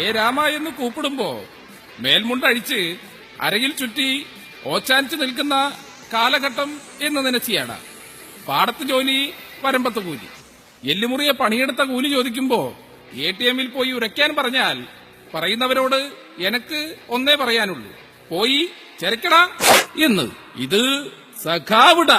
ഏ രാമ എന്ന് കൂപ്പിടുമ്പോ മേൽമുണ്ടഴിച്ച് അരയിൽ ചുറ്റി ഓച്ചാനിച്ച് നിൽക്കുന്ന കാലഘട്ടം എന്ന് നനച്ചിയാണ്. പാടത്ത് ജോലി, വരമ്പത്ത് കൂലി. എല്ലുമുറിയെ പണിയെടുത്ത കൂലി ചോദിക്കുമ്പോ ATM പോയി ഉരയ്ക്കാൻ പറഞ്ഞാൽ പറയുന്നവരോട് എനക്ക് ഒന്നേ പറയാനുള്ളൂ, പോയി ചെരക്കടാ എന്ന്. ഇത് സഖാവിട.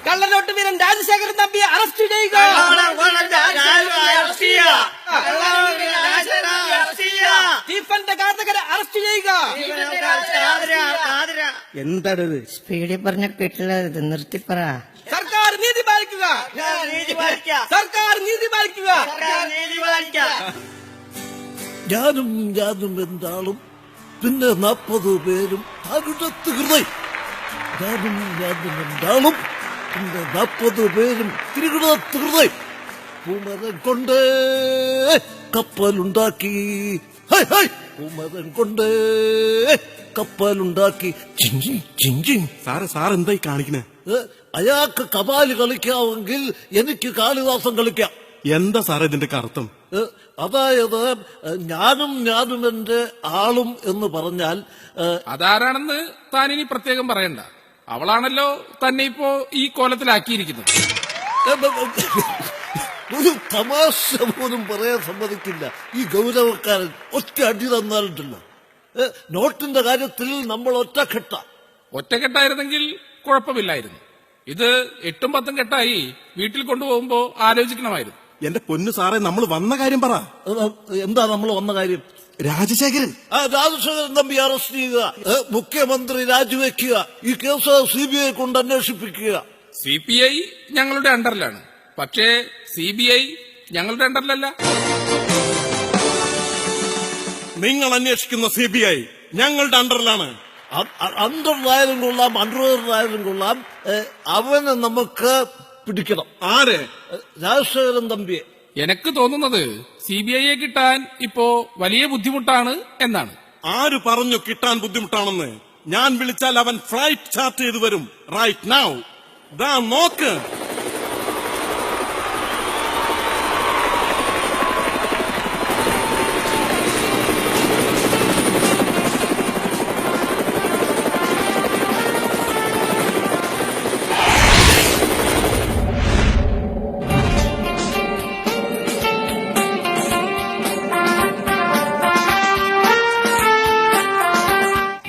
കള്ളനോട്ട് വീരൻ രാജശേഖരൻ തമ്പിയെ അറസ്റ്റ് ചെയ്യുക. സ്റ്റീഫന്റെ ഘാതകരെ അറസ്റ്റ് ചെയ്യുക. എന്താണത്? സ്പീഡിൽ പറഞ്ഞ കിട്ടില്ല, ഇത് നിർത്തിപ്പറ. സർക്കാർ നീതി പാലിക്കുക. സർക്കാർ നീതി പാലിക്കുക. ഞാനും എന്താളും പിന്നെ 40 പേരും തകിടത്ത് ഹൃദയം. ഞാനും എന്താളും പിന്നെ 40 പേരും തിരുകിടത്ത് ഹൃദയം. പൂമരം കൊണ്ട് കപ്പലുണ്ടാക്കി, പൂമരം കൊണ്ട് കപ്പലുണ്ടാക്കി. സാർ എന്തായി കാണിക്കണേ? അയാൾക്ക് കപാല് കളിക്കാമെങ്കിൽ എനിക്ക് കാളിദാസം കളിക്കാം. എന്താ സാറേ ഇതിന്റെ അർത്ഥം? അതായത് ഞാനും എന്റെ ആളും എന്ന് പറഞ്ഞാൽ അതാരാണെന്ന് താൻ ഇനി പ്രത്യേകം പറയണ്ട. അവളാണല്ലോ തന്നെ ഇപ്പോ ഈ കോലത്തിലാക്കിയിരിക്കുന്നത്. ഒരു തമാശ പോലും പറയാൻ സമ്മതിക്കില്ല ഈ ഗൗരവക്കാരൻ. ഒറ്റ അടി തന്നാലുണ്ടല്ലോ. നോട്ടിന്റെ കാര്യത്തിൽ നമ്മൾ ഒറ്റക്കെട്ടായിരുന്നെങ്കിൽ കുഴപ്പമില്ലായിരുന്നു. ഇത് 8ഉം 10ഉം കെട്ടായി വീട്ടിൽ കൊണ്ടുപോകുമ്പോ ആലോചിക്കണമായിരുന്നു. എന്റെ പൊന്നു സാറേ, നമ്മൾ വന്ന കാര്യം പറ. എന്താ നമ്മൾ വന്ന കാര്യം? രാജശേഖരൻ തമ്പി അറസ്റ്റ് ചെയ്യുക, മുഖ്യമന്ത്രി രാജിവെക്കുക, ഈ കേസ് CBI കൊണ്ട് അന്വേഷിപ്പിക്കുക. CPI ഞങ്ങളുടെ അണ്ടറിലാണ്, പക്ഷേ CBI ഞങ്ങളുടെ അണ്ടറിലല്ല. നിങ്ങൾ അന്വേഷിക്കുന്ന CBI ഞങ്ങളുടെ അണ്ടറിലാണ്. അണ്ടറിലായാലും കൊള്ളാം, അണ്ടർവെയറിലായാലും കൊള്ളാം, അവനെ നമുക്ക് പിടിക്കണം. ആരെ? രാജശേഖരൻ തമ്പിയെ. എനിക്ക് തോന്നുന്നത് CBIയെ കിട്ടാൻ ഇപ്പോ വലിയ ബുദ്ധിമുട്ടാണ് എന്നാണ്. ആര് പറഞ്ഞു കിട്ടാൻ ബുദ്ധിമുട്ടാണെന്ന്? ഞാൻ വിളിച്ചാൽ അവൻ ഫ്ലൈറ്റ് ചാർട്ട് ചെയ്ത് വരും. റൈറ്റ് നൗ ദാ നോക്ക്.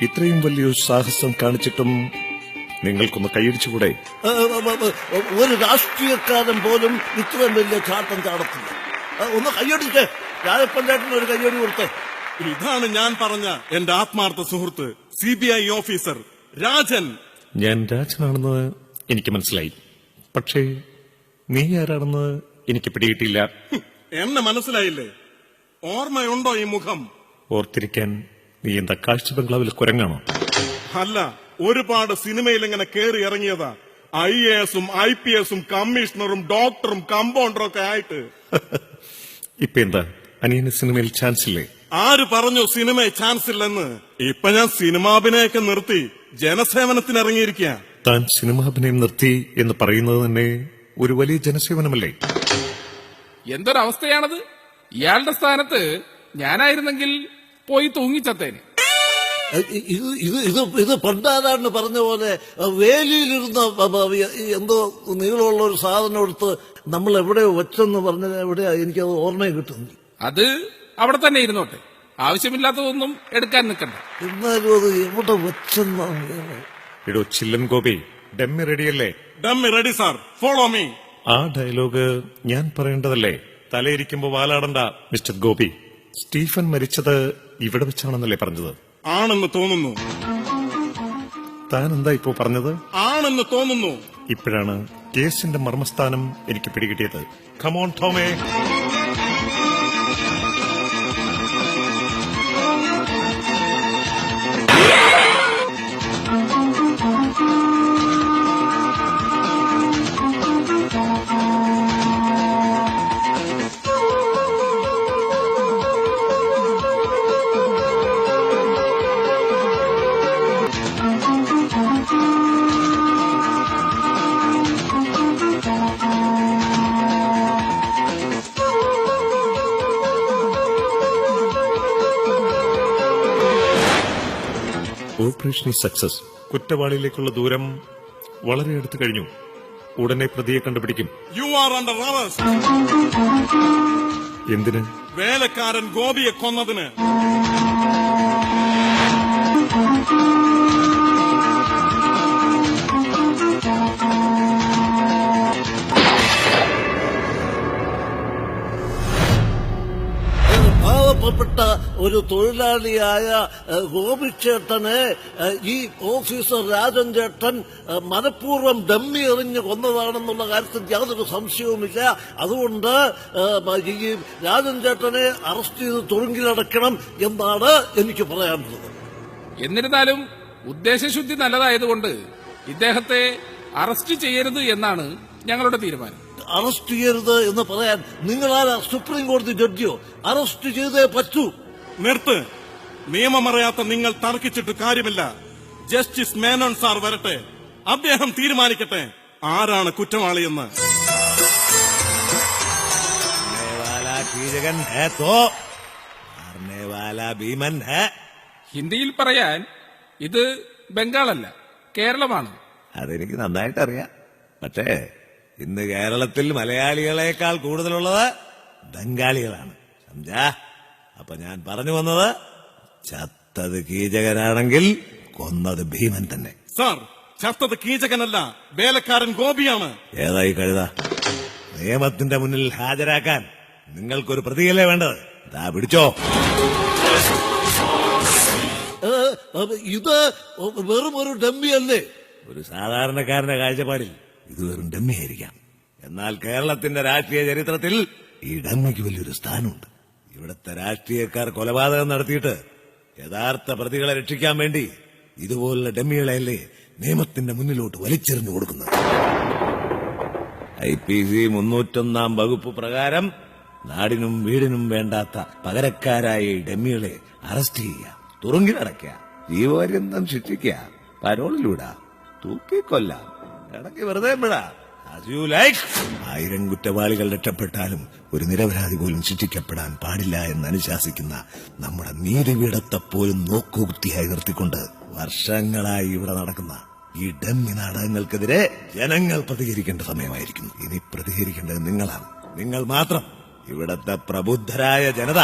ഇത്രയും വലിയൊരു സാഹസം കാണിച്ചിട്ടും നിങ്ങൾക്കൊന്ന് കൈയടിച്ചുകൂടെ? ഒരു രാഷ്ട്രീയക്കാരൻ പോലും ഇത്രയും വലിയ ചാട്ടം ചാടത്തില്ല. ഒന്ന് കൈയടിച്ചേ. രാജപ്പഞ്ചായത്തിന് ഒരു കൈയടി കൊടുത്തേ. ഇതാണ് ഞാൻ പറഞ്ഞ എന്റെ ആത്മാർത്ഥ സുഹൃത്ത് CBI ഓഫീസർ രാജൻ. ഞാൻ രാജനാണെന്ന് എനിക്ക് മനസ്സിലായി, പക്ഷേ നീ ആരാണെന്ന് എനിക്ക് പിടികിട്ടില്ല. എന്നെ മനസ്സിലായില്ലേ? ഓർമ്മയുണ്ടോ ഈ മുഖം? ഓർത്തിരിക്കാൻ നീ എന്താ കാഴ്ച ബംഗ്ലാവിൽ കുരങ്ങാണോ? അല്ല, ഒരുപാട് സിനിമയിൽ ഇങ്ങനെ കേറി ഇറങ്ങിയതാ. IASഉം IPSഉം കമ്മീഷണറും ഡോക്ടറും കമ്പൗണ്ടറും ഒക്കെ ആയിട്ട്. ഇപ്പൊ എന്താ അനിയന് സിനിമയിൽ ചാൻസ് ഇല്ലേ? ആര് പറഞ്ഞു സിനിമയിൽ ചാൻസ് ഇല്ലെന്ന്? ഇപ്പൊ ഞാൻ സിനിമാഭിനയൊക്കെ നിർത്തി ജനസേവനത്തിന് ഇറങ്ങിയിരിക്കുക. താൻ സിനിമാഭിനയം നിർത്തി എന്ന് പറയുന്നത് തന്നെ ഒരു വലിയ ജനസേവനമല്ലേ? എന്തൊരവസ്ഥയാണത്! ഇയാളുടെ സ്ഥാനത്ത് ഞാനായിരുന്നെങ്കിൽ പോയി തൂങ്ങിച്ചത്തേന്. ഇത് പണ്ടാരാണ് പറഞ്ഞ പോലെ വേലിയിലിരുന്ന എന്തോ നീളമുള്ള ഒരു സാധനം എടുത്ത് നമ്മൾ എവിടെയോ വെച്ചെന്ന് പറഞ്ഞത് എവിടെയാ? എനിക്കത് ഓർമ്മ കിട്ടുന്നു. അത് അവിടെ തന്നെ ഇരുന്നോട്ടെ, ആവശ്യമില്ലാത്തതൊന്നും എടുക്കാൻ നിൽക്കണ്ട. എന്നാലും അത് എവിടെ വെച്ചെന്നാണ്. ഇടോ ചില്ലൻ ഗോപി, ഡമ്മി റെഡിയല്ലേ? Dummy ready sir, follow me. ആ ഡയലോഗ് ഞാൻ പറയേണ്ടതല്ലേ? തലയിരിക്കുമ്പോ വാലാടണ്ട മിസ്റ്റർ ഗോപി. സ്റ്റീഫൻ മരിച്ചത് ഇവിടെ വെച്ചാണെന്നല്ലേ പറഞ്ഞത്? ആണെന്ന് തോന്നുന്നു. താൻ എന്താ ഇപ്പോ പറഞ്ഞത്? ആണെന്ന് തോന്നുന്നു. ഇപ്പോഴാണ് കേസിന്റെ മർമ്മസ്ഥാനം എനിക്ക് പിടികിട്ടിയത്. കമോൺ ടോമേ. Operation success. കുറ്റവാളിയിലേക്കുള്ള ദൂരം വളരെ അടുത്ത് കഴിഞ്ഞു. ഉടനെ പ്രതിയെ കണ്ടുപിടിക്കും. You are under arrest. എന്തിന്? വേലക്കാരൻ ഗോപിയെ കൊന്നതിന്. പാവപ്പെട്ട ഒരു തൊഴിലാളിയായ ഗോപിച്ചേട്ടനെ ഈ ഓഫീസർ രാജൻ ചേട്ടൻ മനഃപൂർവ്വം ഡമ്മി എറിഞ്ഞ് കൊന്നതാണെന്നുള്ള കാര്യത്തിൽ യാതൊരു സംശയവുമില്ല. അതുകൊണ്ട് ഈ രാജൻ ചേട്ടനെ അറസ്റ്റ് ചെയ്ത് തുറുങ്കിലടക്കണം എന്നാണ് എനിക്ക് പറയാനുള്ളത്. എന്നിരുന്നാലും ഉദ്ദേശശുദ്ധി നല്ലതായതുകൊണ്ട് ഇദ്ദേഹത്തെ അറസ്റ്റ് ചെയ്യരുത് എന്നാണ് ഞങ്ങളുടെ തീരുമാനം. അറസ്റ്റ് ചെയ്യരുത് എന്ന് പറയാൻ നിങ്ങളാരാ? സുപ്രീം കോടതി ജഡ്ജിയോ? അറസ്റ്റ് ചെയ്തേ പറ്റൂ. നിർത്ത്. നിയമമറിയാത്ത നിങ്ങൾ തർക്കിച്ചിട്ട് കാര്യമില്ല. ജസ്റ്റിസ് മേനോൻ സാർ വരട്ടെ. അദ്ദേഹം തീരുമാനിക്കട്ടെ ആരാണ് കുറ്റവാളിയെന്ന്. ഹിന്ദിയിൽ പറയാൻ ഇത് ബംഗാളല്ല, കേരളമാണ്. അതെനിക്ക് നന്നായിട്ട് അറിയാം. പക്ഷേ ഇന്ന് കേരളത്തിൽ മലയാളികളെക്കാൾ കൂടുതലുള്ളത് ബംഗാളികളാണ്. സംജാ? അപ്പൊ ഞാൻ പറഞ്ഞു വന്നത്, ചത്തത് കീചകനാണെങ്കിൽ കൊന്നത് ഭീമൻ തന്നെ. സാർ, ചത്തത് കീചകനല്ല, വേലക്കാരൻ ഗോപിയാണ്. ഏതായി കഴുത? നിയമത്തിന്റെ മുന്നിൽ ഹാജരാക്കാൻ നിങ്ങൾക്കൊരു പ്രതിയല്ലേ വേണ്ടത്? ദാ പിടിച്ചോ. ഇത് വെറും ഒരു ഡമ്മിയല്ലേ? ഒരു സാധാരണക്കാരന്റെ കാഴ്ചപ്പാടിൽ ഇത് വെറും ഡമ്മിയായിരിക്കാം. എന്നാൽ കേരളത്തിന്റെ രാഷ്ട്രീയ ചരിത്രത്തിൽ ഈ ഡമ്മിക്ക് വലിയൊരു സ്ഥാനമുണ്ട്. ഇവിടുത്തെ രാഷ്ട്രീയക്കാർ കൊലപാതകം നടത്തിയിട്ട് യഥാർത്ഥ പ്രതികളെ രക്ഷിക്കാൻ വേണ്ടി ഇതുപോലുള്ള ഡമ്മികളെയല്ലേ നിയമത്തിന്റെ മുന്നിലോട്ട് വലിച്ചെറിഞ്ഞു കൊടുക്കുന്നത്. IPC 301 വകുപ്പ് പ്രകാരം നാടിനും വീടിനും വേണ്ടാത്ത പകരക്കാരായ ഈ ഡമ്മികളെ അറസ്റ്റ് ചെയ്യുക, തുറുങ്കിലടയ്ക്കുക, ജീവപര്യന്തം ശിക്ഷിക്കുക, പരോളിലൂടാ, തൂക്കിക്കൊല്ലാം, ഇടയ്ക്ക് വെറുതെ വിടാം. ആയിരം കുറ്റവാളികൾ രക്ഷപ്പെട്ടാലും ഒരു നിരപരാധി പോലും ശിക്ഷിക്കപ്പെടാൻ പാടില്ല എന്ന് അനുശാസിക്കുന്ന നമ്മുടെ നീതിപീഠത്തെ പോലും നോക്കുകുത്തിയായി നിർത്തിക്കൊണ്ട് വർഷങ്ങളായി ഇവിടെ നടക്കുന്ന ഈ ഡമ്മി നാടകങ്ങൾക്കെതിരെ ജനങ്ങൾ പ്രതികരിക്കേണ്ട സമയമായിരിക്കുന്നു. ഇനി പ്രതികരിക്കേണ്ടത് നിങ്ങളാണ്, നിങ്ങൾ മാത്രം, ഇവിടത്തെ പ്രബുദ്ധരായ ജനത.